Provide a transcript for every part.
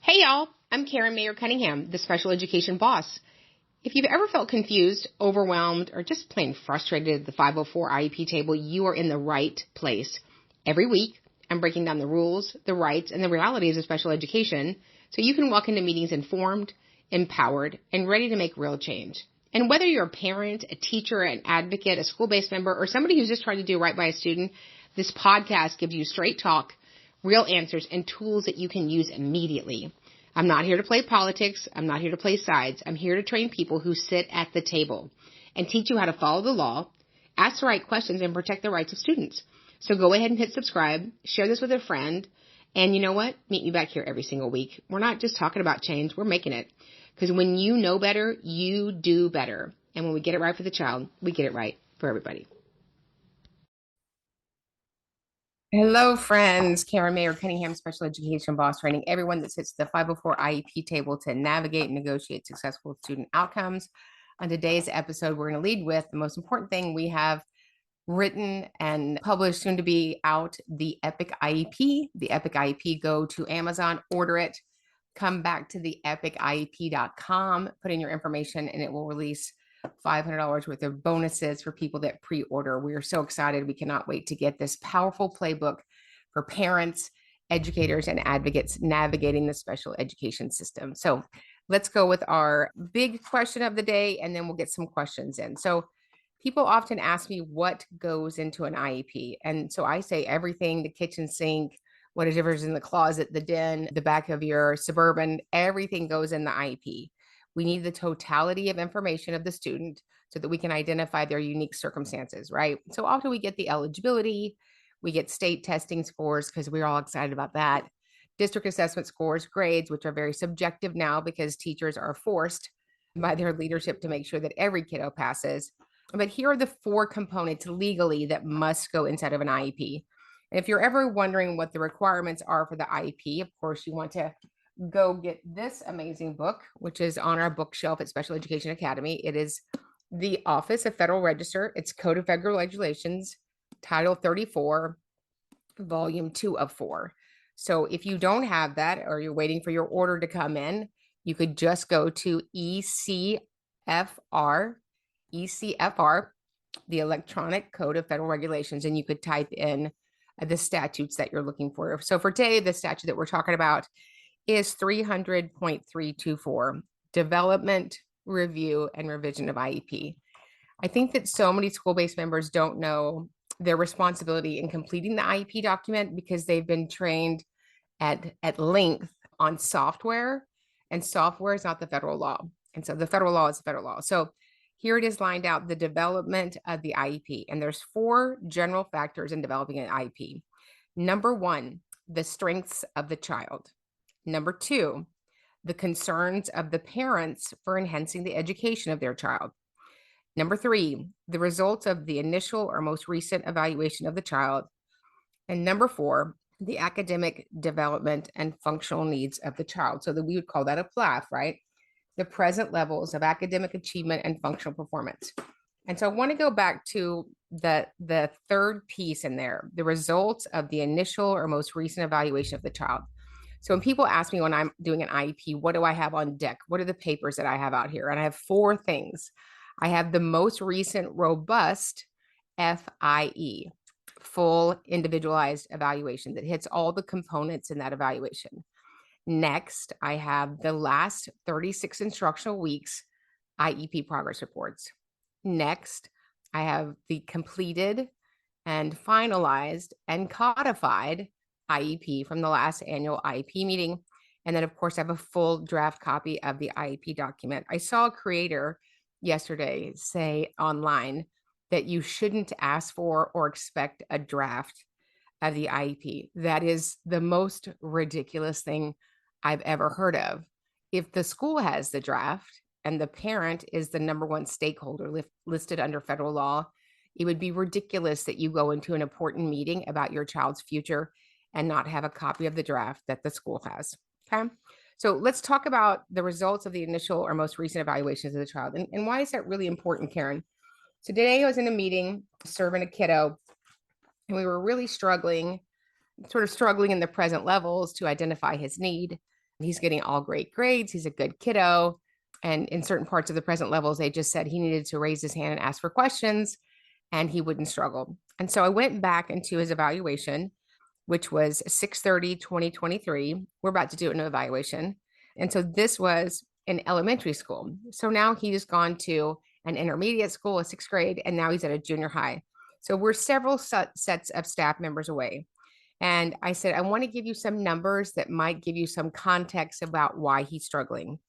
Hey y'all, I'm Karen Mayer Cunningham, the special education boss. If you've ever felt confused, overwhelmed, or just plain frustrated at the 504 IEP table, you are in the right place. Every week, I'm breaking down the rules, the rights, and the realities of special education so you can walk into meetings informed, empowered, and ready to make real change. And whether you're a parent, a teacher, an advocate, a school-based member, or somebody who's just trying to do right by a student, this podcast gives you straight talk, real answers, and tools that you can use immediately. I'm not here to play politics. I'm not here to play sides. I'm here to train people who sit at the table and teach you how to follow the law, ask the right questions, and protect the rights of students. So go ahead and hit subscribe, share this with a friend, and you know what? Meet me back here every single week. We're not just talking about change. We're making it. Because when you know better, you do better. And when we get it right for the child, we get it right for everybody. Hello, friends. Karen Mayer Cunningham, Special Education Boss, training everyone that sits at the 504 IEP table to navigate and negotiate successful student outcomes. On today's episode, we're going to lead with the most important thing we have written and published, soon to be out, the EPIC IEP. The EPIC IEP, go to Amazon, order it, come back to the epic-iep.com, put in your information, and it will release $500 worth of bonuses for people that pre-order. We are so excited. We cannot wait to get this powerful playbook for parents, educators, and advocates navigating the special education system. So let's go with our big question of the day, and then we'll get some questions in. So people often ask me what goes into an IEP. And so I say everything: the kitchen sink, whatever's in the closet, the den, the back of your Suburban, everything goes in the IEP. We need the totality of information of the student so that we can identify their unique circumstances, right? So often we get the eligibility, we get state testing scores because we're all excited about that, district assessment scores, grades, which are very subjective now because teachers are forced by their leadership to make sure that every kiddo passes. But here are the 4 components legally that must go inside of an IEP. And if you're ever wondering what the requirements are for the IEP, of course, you want to go get this amazing book, which is on our bookshelf at Special Education Academy. It is the Office of Federal Register. It's Code of Federal Regulations, Title 34, Volume 2 of 4. So if you don't have that, or you're waiting for your order to come in, you could just go to ECFR, the Electronic Code of Federal Regulations, and you could type in the statutes that you're looking for. So for today, the statute that we're talking about is 300.324, Development, Review, and Revision of IEP. I think that so many school-based members don't know their responsibility in completing the IEP document because they've been trained at length on software, and software is not the federal law. And so the federal law is the federal law. So here it is lined out, the development of the IEP. And there's 4 general factors in developing an IEP. Number 1, the strengths of the child. Number 2, the concerns of the parents for enhancing the education of their child. Number 3, the results of the initial or most recent evaluation of the child. And number 4, the academic development and functional needs of the child. So that we would call that a PLAF, right? The present levels of academic achievement and functional performance. And so I want to go back to the 3rd piece in there, the results of the initial or most recent evaluation of the child. So when people ask me when I'm doing an IEP, what do I have on deck? What are the papers that I have out here? And I have 4 things. I have the most recent robust FIE, full individualized evaluation, that hits all the components in that evaluation. Next, I have the last 36 instructional weeks IEP progress reports. Next, I have the completed and finalized and codified IEP from the last annual IEP meeting. And then, of course, I have a full draft copy of the IEP document. I saw a creator yesterday say online that you shouldn't ask for or expect a draft of the IEP. That is the most ridiculous thing I've ever heard of. If the school has the draft and the parent is the number 1 stakeholder listed under federal law, it would be ridiculous that you go into an important meeting about your child's future and not have a copy of the draft that the school has. Okay. So let's talk about the results of the initial or most recent evaluations of the child. And why is that really important, Karen? So today I was in a meeting serving a kiddo, and we were really struggling in the present levels to identify his need. He's getting all great grades. He's a good kiddo. And in certain parts of the present levels, they just said he needed to raise his hand and ask for questions and he wouldn't struggle. And so I went back into his evaluation, which was 6/30/2023. We're about to do an evaluation. And so this was in elementary school. So now he's gone to an intermediate school, a sixth grade, and now he's at a junior high. So we're several sets of staff members away. And I said, I want to give you some numbers that might give you some context about why he's struggling.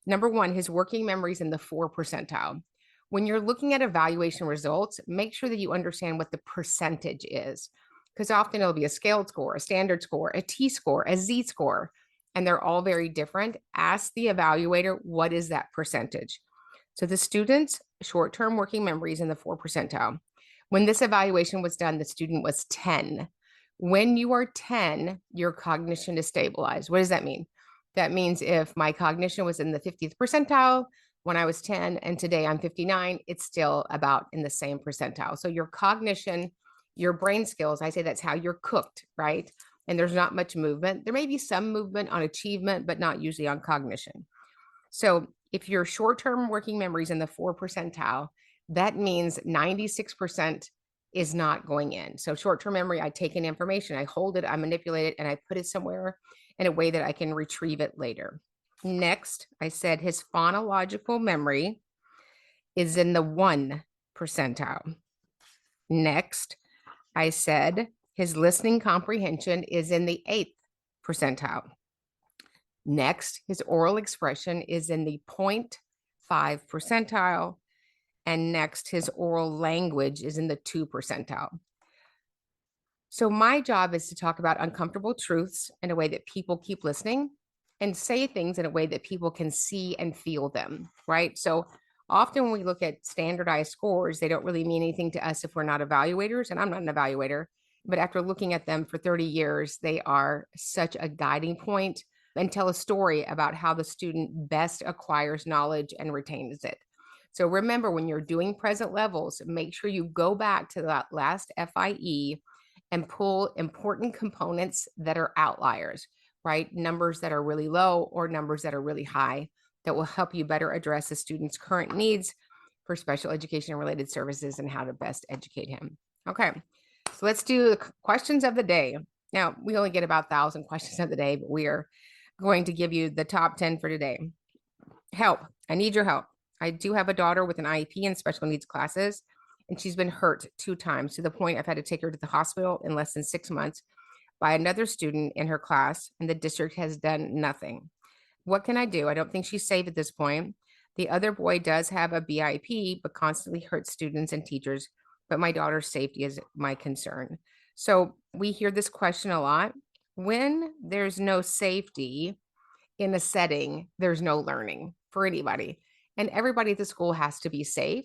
Number one, his working memory is in the 4 percentile. When you're looking at evaluation results, make sure that you understand what the percentage is, because often it'll be a scaled score, a standard score, a T score, a Z score, and they're all very different. Ask the evaluator, what is that percentage? So the student's short-term working memory is in the 4 percentile. When this evaluation was done, the student was 10. When you are 10, your cognition is stabilized. What does that mean? That means if my cognition was in the 50th percentile when I was 10 and today I'm 59, it's still about in the same percentile. So your cognition, your brain skills, I say that's how you're cooked, right? And there's not much movement. There may be some movement on achievement, but not usually on cognition. So if your short-term working memory is in the 4 percentile, that means 96% is not going in. So short-term memory, I take in information, I hold it, I manipulate it, and I put it somewhere in a way that I can retrieve it later. Next, I said his phonological memory is in the 1 percentile. Next, I said his listening comprehension is in the 8th percentile. Next, his oral expression is in the 0.5 percentile. And next, his oral language is in the 2 percentile. So my job is to talk about uncomfortable truths in a way that people keep listening and say things in a way that people can see and feel them, right? So often when we look at standardized scores, they don't really mean anything to us if we're not evaluators, and I'm not an evaluator, but after looking at them for 30 years, they are such a guiding point and tell a story about how the student best acquires knowledge and retains it. So remember, when you're doing present levels, make sure you go back to that last FIE and pull important components that are outliers, right? Numbers that are really low or numbers that are really high that will help you better address the student's current needs for special education related services and how to best educate him. Okay, so let's do the questions of the day. Now, we only get about 1,000 questions of the day, but we are going to give you the top 10 for today. Help. I need your help. I do have a daughter with an IEP and special needs classes, and she's been hurt 2 times to the point I've had to take her to the hospital in less than 6 months by another student in her class, and the district has done nothing. What can I do? I don't think she's safe at this point. The other boy does have a BIP, but constantly hurts students and teachers, but my daughter's safety is my concern. So we hear this question a lot. When there's no safety in a setting, there's no learning for anybody. And everybody at the school has to be safe.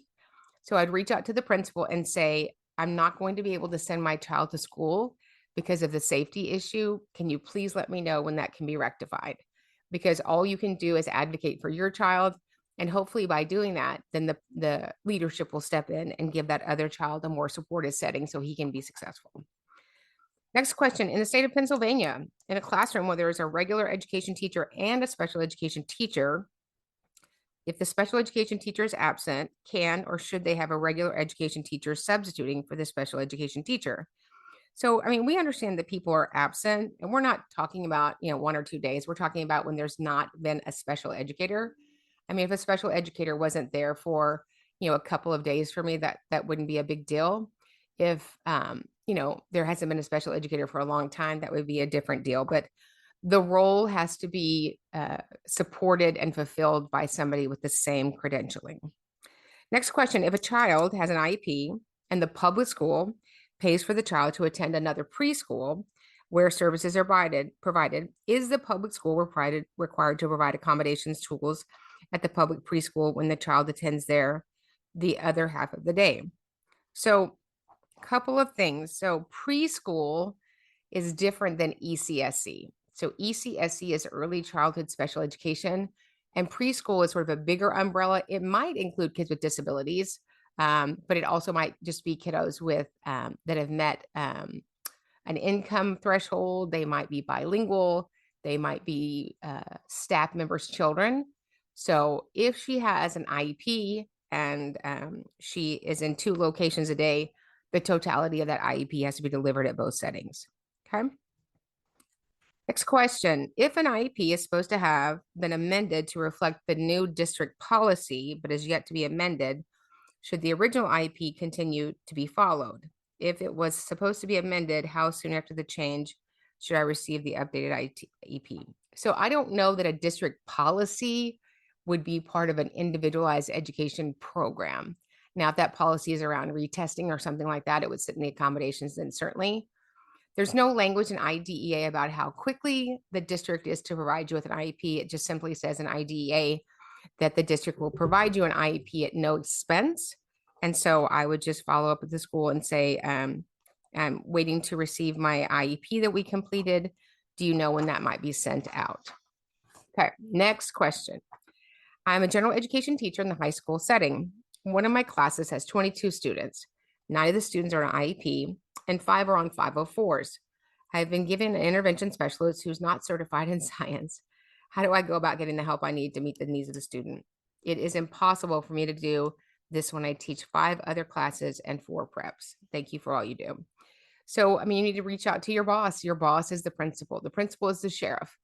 So I'd reach out to the principal and say, I'm not going to be able to send my child to school because of the safety issue. Can you please let me know when that can be rectified? Because all you can do is advocate for your child. And hopefully by doing that, then the leadership will step in and give that other child a more supportive setting so he can be successful. Next question. In the state of Pennsylvania, in a classroom where there is a regular education teacher and a special education teacher, if the special education teacher is absent, can or should they have a regular education teacher substituting for the special education teacher? So, I mean, we understand that people are absent, and we're not talking about, 1 or 2 days. We're talking about when there's not been a special educator. I mean, if a special educator wasn't there for, a couple of days for me, that wouldn't be a big deal. If, there hasn't been a special educator for a long time, that would be a different deal. But the role has to be supported and fulfilled by somebody with the same credentialing. Next question. If a child has an IEP and the public school pays for the child to attend another preschool where services are provided, is the public school required to provide accommodations tools at the public preschool when the child attends there the other half of the day? So a couple of things. So preschool is different than ECSC. So ECSC is early childhood special education, and preschool is sort of a bigger umbrella. It might include kids with disabilities, but it also might just be kiddos with that have met an income threshold. They might be bilingual. They might be staff members' children. So if she has an IEP and she is in 2 locations a day, the totality of that IEP has to be delivered at both settings. Okay. Next question. If an IEP is supposed to have been amended to reflect the new district policy, but is yet to be amended, should the original IEP continue to be followed? If it was supposed to be amended, how soon after the change should I receive the updated IEP? So I don't know that a district policy would be part of an individualized education program. Now, if that policy is around retesting or something like that, it would sit in the accommodations, then certainly. There's no language in IDEA about how quickly the district is to provide you with an IEP. It just simply says in IDEA that the district will provide you an IEP at no expense. And so I would just follow up with the school and say, I'm waiting to receive my IEP that we completed. Do you know when that might be sent out? Okay, next question. I'm a general education teacher in the high school setting. One of my classes has 22 students. 9 of the students are on IEP and 5 are on 504s. I've been given an intervention specialist who's not certified in science. How do I go about getting the help I need to meet the needs of the student? It is impossible for me to do this when I teach 5 other classes and 4 preps. Thank you for all you do. So, I mean, you need to reach out to your boss. Your boss is the principal. The principal is the sheriff.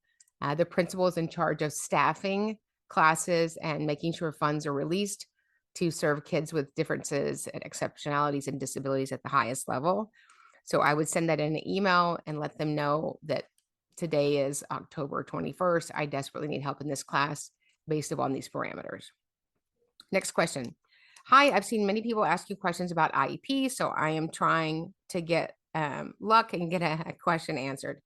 The principal is in charge of staffing classes and making sure funds are released to serve kids with differences and exceptionalities and disabilities at the highest level. So I would send that in an email and let them know that today is October 21st. I desperately need help in this class based upon these parameters. Next question. Hi, I've seen many people ask you questions about IEP, so I am trying to get luck and get a question answered.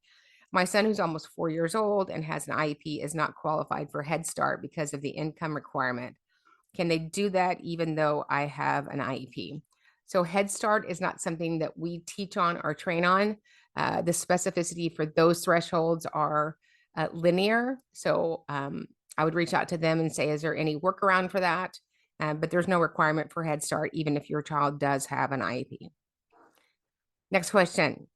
My son, who's almost 4 years old and has an IEP, is not qualified for Head Start because of the income requirement. Can they do that even though I have an IEP? So Head Start is not something that we teach on or train on. The specificity for those thresholds are linear. So I would reach out to them and say, is there any workaround for that? But there's no requirement for Head Start, even if your child does have an IEP. Next question.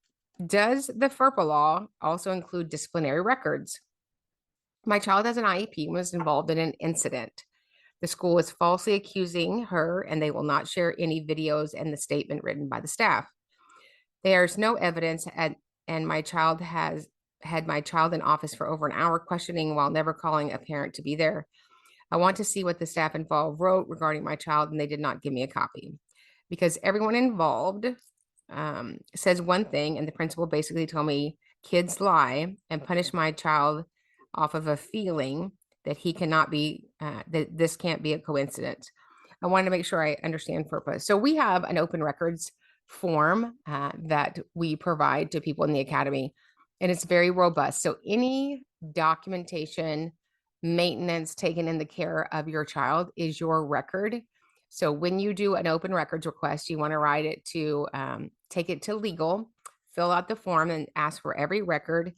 Does the FERPA law also include disciplinary records? My child has an IEP and was involved in an incident. The school is falsely accusing her, and they will not share any videos and the statement written by the staff. There's no evidence, and my child has had my child in office for over an hour questioning while never calling a parent to be there. I want to see what the staff involved wrote regarding my child, and they did not give me a copy because everyone involved says one thing, and the principal basically told me kids lie and punish my child off of a feeling that he cannot be, that this can't be a coincidence. I wanted to make sure I understand purpose. So we have an open records form that we provide to people in the academy, and it's very robust. So any documentation, maintenance taken in the care of your child is your record. So when you do an open records request, you want to write it to take it to legal, fill out the form and ask for every record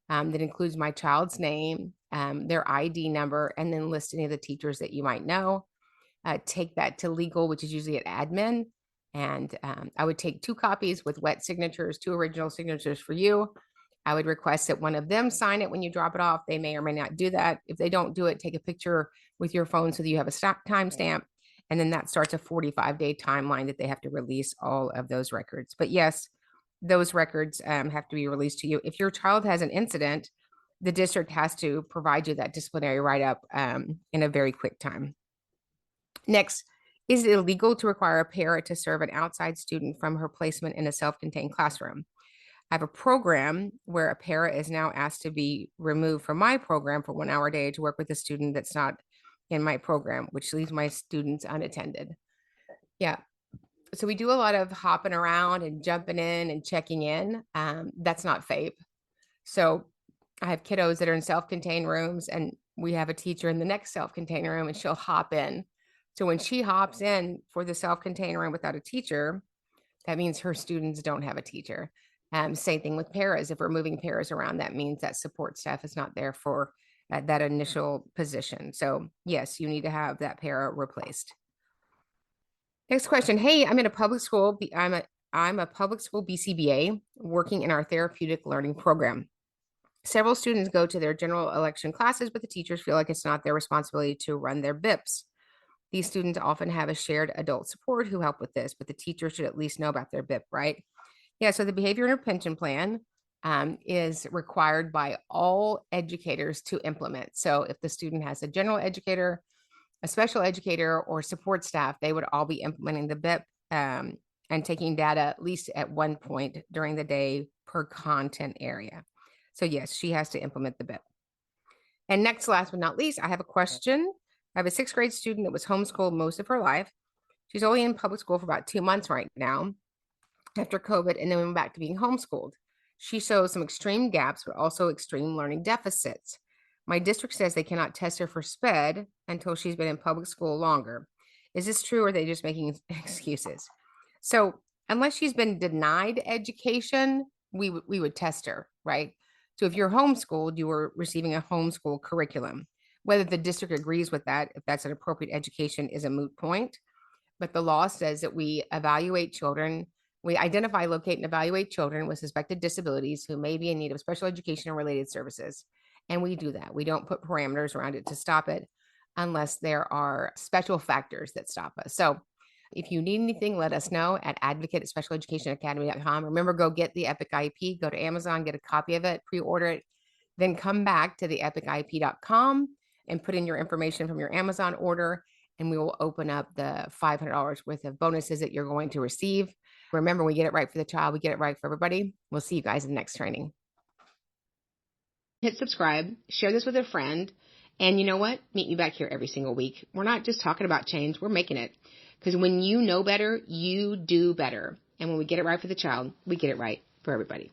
that includes my child's name, their ID number, and then list any of the teachers that you might know. Take that to legal, which is usually at admin. And I would take 2 copies with wet signatures, 2 original signatures for you. I would request that one of them sign it when you drop it off. They may or may not do that. If they don't do it, take a picture with your phone so that you have a timestamp. And then that starts a 45-day timeline that they have to release all of those records. But yes, those records have to be released to you. If your child has an incident, the district has to provide you that disciplinary write-up in a very quick time. Next, is it illegal to require a parent to serve an outside student from her placement in a self-contained classroom? I have a program where a para is now asked to be removed from my program for 1 hour a day to work with a student that's not in my program, which leaves my students unattended. Yeah. So we do a lot of hopping around and jumping in and checking in. That's not FAPE. So I have kiddos that are in self-contained rooms, and we have a teacher in the next self-contained room, and she'll hop in. So when she hops in for the self-contained room without a teacher, that means her students don't have a teacher. Same thing with paras. If we're moving paras around, that means that support staff is not there for that initial position. So yes, you need to have that para replaced. Next question. Hey, I'm in a public school. I'm a public school BCBA working in our therapeutic learning program. Several students go to their general election classes, but the teachers feel like it's not their responsibility to run their BIPs. These students often have a shared adult support who help with this, but the teacher should at least know about their BIP, right? Yeah, so the behavior intervention plan is required by all educators to implement. So if the student has a general educator, a special educator, or support staff, they would all be implementing the BIP and taking data at least at one point during the day per content area. So yes, she has to implement the BIP. And next, last but not least, I have a question. I have a 6th grade student that was homeschooled most of her life. She's only in public school for about 2 months right now after COVID, and then went back to being homeschooled. She shows some extreme gaps, but also extreme learning deficits. My district says they cannot test her for SPED until she's been in public school longer. Is this true, or are they just making excuses? So unless she's been denied education, we would test her, right? So if you're homeschooled, you are receiving a homeschool curriculum. Whether the district agrees with that, if that's an appropriate education, is a moot point. But the law says that we evaluate children, we identify, locate, and evaluate children with suspected disabilities who may be in need of special education and related services. And we do that. We don't put parameters around it to stop it unless there are special factors that stop us. So if you need anything, let us know at advocate@specialeducationacademy.com. Remember, go get the Epic IEP, go to Amazon, get a copy of it, pre-order it, then come back to the epic-iep.com and put in your information from your Amazon order, and we will open up the $500 worth of bonuses that you're going to receive. Remember, we get it right for the child, we get it right for everybody. We'll see you guys in the next training. Hit subscribe, share this with a friend, and you know what? Meet me back here every single week. We're not just talking about change, we're making it. Because when you know better, you do better. And when we get it right for the child, we get it right for everybody.